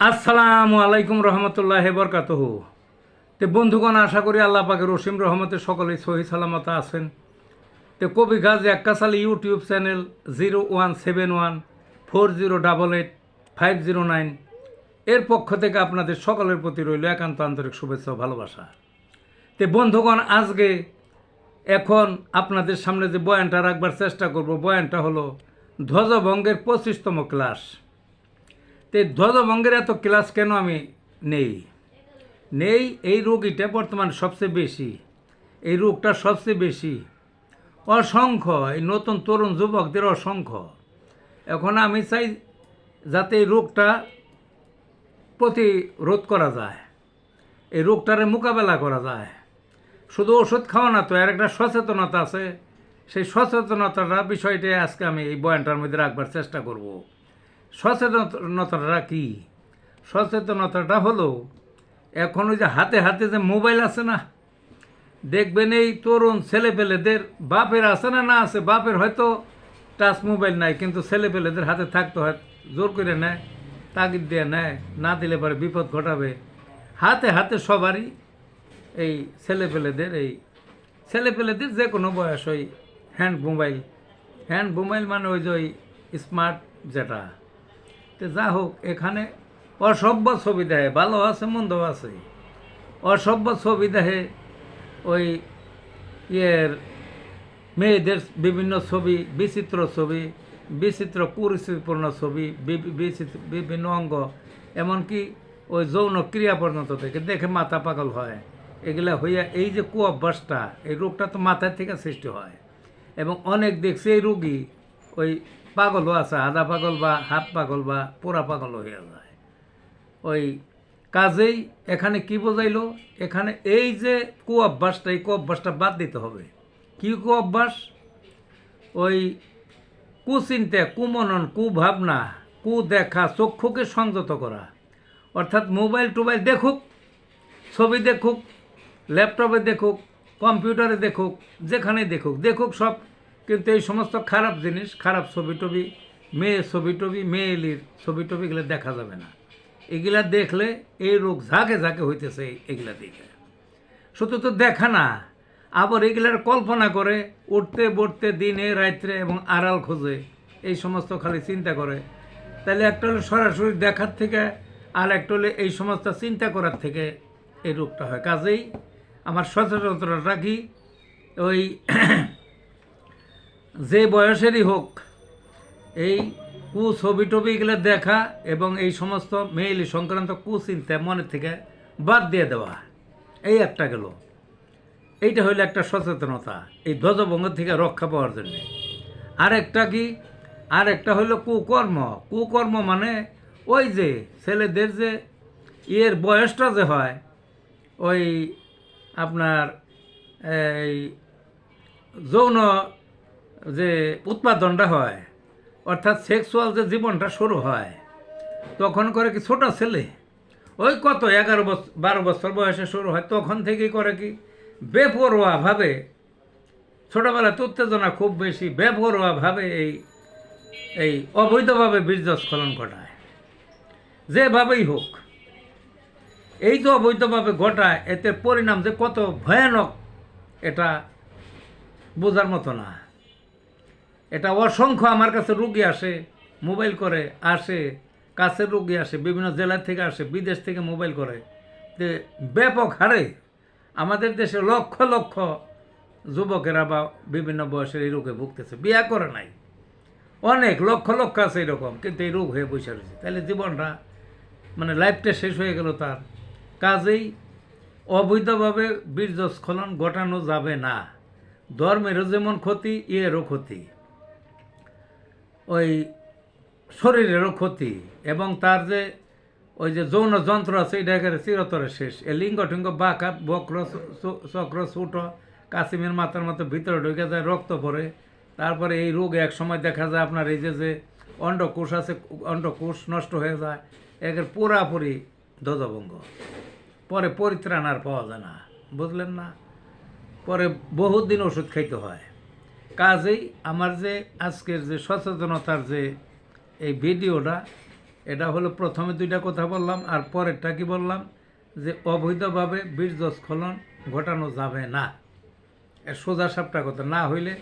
আসসালামু আলাইকুম রহমতুল্লাহ বরকাতহু। তো বন্ধুগণ, আশা করি আল্লাহ পাকের অসীম রহমতে সকলেই সহি সালামত আছেন। তো কবি গাজী আক্কাস আলী ইউটিউব চ্যানেল 017140885009 এর পক্ষ থেকে আপনাদের সকলের প্রতি রইল একান্ত আন্তরিক শুভেচ্ছা ও ভালোবাসা। তো বন্ধুগণ, আজকে এখন আপনাদের সামনে যে বয়ানটা রাখবার চেষ্টা করব, বয়ানটা হলো ধ্বজভঙ্গের 25তম ক্লাস। তো ধ্বজভঙ্গের এত ক্লাস কেন আমি নেই নেই এই রোগীটা বর্তমানে সবচেয়ে বেশি, এই রোগটা সবচেয়ে বেশি, অসংখ্য এই নতুন তরুণ যুবকদের অসংখ্য। এখন আমি চাই যাতে এই রোগটা প্রতিরোধ করা যায়, এই রোগটারে মোকাবেলা করা যায়। শুধু ওষুধ খাওয়া না, তো আর একটা সচেতনতা আছে। সেই সচেতনতাটা বিষয়টা আজকে আমি এই বয়ানটার মধ্যে রাখবার চেষ্টা করব। সচেতনতাটা কি? সচেতনতাটা হলো এখন ওই যে হাতে হাতে যে মোবাইল আছে না, দেখবেন এই তরুণ ছেলেপেলেদের বাপের আছে না, না আছে, বাপের হয়তো টাচ মোবাইল নাই, কিন্তু ছেলেপেলেদের হাতে থাকতে হয়, জোর করে নেয়, তাগিদ দিয়ে নেয়, না দিলে পরে বিপদ ঘটাবে। হাতে হাতে সবারই এই ছেলেপেলেদের যে কোনো বয়স ওই হ্যান্ড মোবাইল মানে ওই যে ওই স্মার্ট যেটা। তো যা হোক, এখানে অসভ্য ছবি দেয়, ভালো আছে মন্দ আছে, অসভ্য ছবি দেয়, ওই ইয়ের মেয়েদের বিভিন্ন ছবি, বিচিত্র কুরুচিপূর্ণ ছবি, বিভিন্ন অঙ্গ, এমনকি ওই যৌন ক্রিয়া পর্যন্ত থেকে দেখে মাথা পাগল হয়। এগুলা হইয়া এই যে কুঅভ্যাসটা, এই রোগটা তো মাথার থেকে সৃষ্টি হয়। এবং অনেক দেখছি এই রোগী ওই পাগলও আছে, আধা পাগল বা হাফ পাগল বা পুরা পাগল হয়ে যায়। ওই কাজেই এখানে কি বোঝাইলো, এখানে এই যে কুঅভ্যাসটা, এই কুঅভ্যাসটা বাদ দিতে হবে। কি কুঅভ্যাস? ওই কুচিন্তা, কুমনন, কুভাবনা, দেখা, চক্ষুকে সংযত করা। অর্থাৎ মোবাইল টোবাইল দেখুক, ছবি দেখুক, ল্যাপটপে দেখুক, কম্পিউটারে দেখুক, যেখানে দেখুক সব, কিন্তু এই সমস্ত খারাপ জিনিস, খারাপ ছবি টবি, মেয়েলির ছবি টবি এগুলো দেখা যাবে না। এগুলা দেখলে এই রোগ ঝাঁকে ঝাঁকে হইতেছে। এগুলা দেখে শুধু তো দেখা না, আবার এগুলার কল্পনা করে উঠতে বসতে দিনে রাত্রে এবং আড়াল খোঁজে, এই সমস্ত খালি চিন্তা করে। তাহলে একটা হলো সরাসরি দেখার থেকে, আর একটা হলে এই সমস্ত চিন্তা করার থেকে এই রোগটা হয়। কাজেই আমার সচেতনতা রাখি, ওই যে বয়সেরই হোক, এই ছবি টবি এগুলো দেখা এবং এই সমস্ত মেইলি সংক্রান্ত কুচিন্তা মনের থেকে বাদ দিয়ে দেওয়া, এই একটা গেল। এইটা হইলো একটা সচেতনতা এই ধ্বজভঙ্গ থেকে রক্ষা পাওয়ার জন্য। আরেকটা কি? আরেকটা হইলো কুকর্ম মানে ওই যে ছেলেদের যে ইয়ের বয়সটা যে হয়, ওই আপনার এই যৌন যে উৎপাদনটা হয়, অর্থাৎ সেক্সুয়াল যে জীবনটা শুরু হয়, তখন করে কি ছোট ছেলে, ওই কত 11-12 বছর বয়সে শুরু হয়, তখন থেকেই করে কি বেপরোয়াভাবে, ছোটোবেলাতে উত্তেজনা খুব বেশি, বেপরোয়াভাবে এই অবৈধভাবে বীর্যস্খলন ঘটায়। যেভাবেই হোক, এই যে অবৈধভাবে ঘটায়, এতে পরিণাম যে কত ভয়ানক এটা বোঝার মতো না। এটা অসংখ্য আমার কাছে রুগী আসে, মোবাইল করে আসে, কাছের রুগী আসে, বিভিন্ন জেলা থেকে আসে, বিদেশ থেকে মোবাইল করে। যে ব্যাপক হারে আমাদের দেশে লক্ষ লক্ষ যুবকেরা বা বিভিন্ন বয়সের এই রোগে ভুগতেছে, বিয়া করে নাই, অনেক লক্ষ আছে এরকম, কিন্তু এই রোগ হয়ে বসে রয়েছে। তাহলে জীবনটা মানে লাইফটা শেষ হয়ে গেল তার। কাজেই অবৈধভাবে বীর্যস্খলন ঘটানো যাবে না। ধর্মেরও যেমন ক্ষতি, ইয়েরও ক্ষতি, ওই শরীরেরও ক্ষতি, এবং তার যে ওই যে যৌন যন্ত্র আছে, এটা একেবারে চিরতরে শেষ। এ লিঙ্গ টিঙ্গ বাঁকা, বক্র চক্র ছোট, কাসিমের মাথার মতো ভিতরে ঢুকে যায়, রক্ত পড়ে। তারপরে এই রোগ এক সময় দেখা যায় আপনার এই যে অন্ডকোষ আছে, অন্ডকোষ নষ্ট হয়ে যায়, একের পুরাপুরি ধ্বজভঙ্গ। পরে পরিত্রাণ আর পাওয়া যায় না, বুঝলেন না? পরে বহুত দিন ওষুধ খাইতে হয়। কাজেই আমার যে আজকের যে সচেতনতার যে এই ভিডিওটা, এটা হলো প্রথমে দুইটা কথা বললাম, আর পরেরটা কি বললাম, যে অবৈধভাবে বীর্যস্খলন ঘটানো যাবে না। এর সোজা সাপটা কথা, না হইলে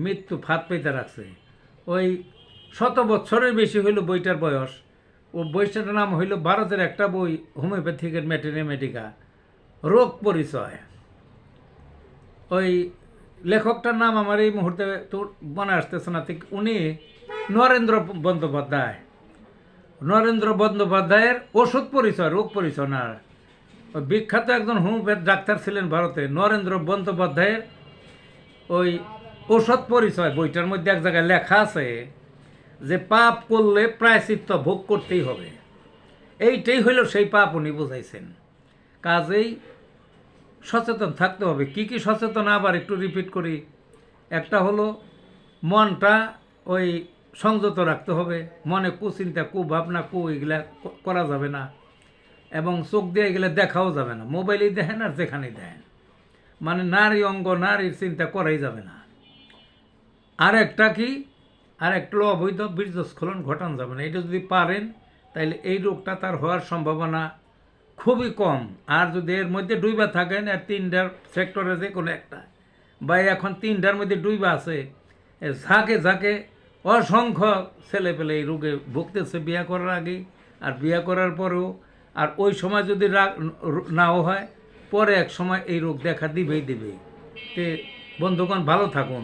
মৃত্যু ফাঁদ পেতে রাখছে। ওই 100 বছরের বেশি হইল বইটার বয়স। ও বইটার নাম হইল ভারতের একটা বই, হোমিওপ্যাথিকের ম্যাটেরিয়া রোগ পরিচয়। ওই লেখকটার নাম আমার এই মুহূর্তে তো মনে আসতেছে না, ঠিক উনি নরেন্দ্র বন্দ্যোপাধ্যায়। নরেন্দ্র বন্দ্যোপাধ্যায়ের ওষুধ পরিচয়, রোগ পরিচয় না। ওই বিখ্যাত একজন হোমিওপ্যাথ ডাক্তার ছিলেন ভারতে, নরেন্দ্র বন্দ্যোপাধ্যায়ের ওই ওষুধ পরিচয় বইটার মধ্যে এক জায়গায় লেখা আছে যে পাপ করলে প্রায়শ্চিত্ত ভোগ করতেই হবে। এইটাই হইল সেই পাপ উনি বুঝাইছেন। কাজেই সচেতন থাকতে হবে। কি কি সচেতন আবার একটু রিপিট করি। একটা হলো মনটা ওই সংযত রাখতে হবে, মনে কুচিন্তা কুভাবনা এগুলা করা যাবে না, এবং চোখ দিয়ে এগুলো দেখাও যাবে না, মোবাইলেই দেখেন আর যেখানেই দেখেন, মানে নারী অঙ্গ নারীর চিন্তা করাই যাবে না। আর একটা কি, আর একটা হলো অবৈধ বীর্যস্খলন ঘটানো যাবে না। এটা যদি পারেন তাহলে এই রোগটা তার হওয়ার সম্ভাবনা খুবই কম। আর যদি এর মধ্যে ডুইবা থাকেন, আর 3টার সেক্টরে যে কোনো একটা, বা এখন 3টার মধ্যে ডুইবা আছে, ঝাঁকে ঝাঁকে অসংখ্য ছেলে পেলে এই রোগে ভুগতেছে বিয়ে করার আগে আর বিয়ে করার পরেও। আর ওই সময় যদি নাও হয়, পরে এক সময় এই রোগ দেখা দিবেই দিবে। তে বন্ধুগণ, ভালো থাকুন।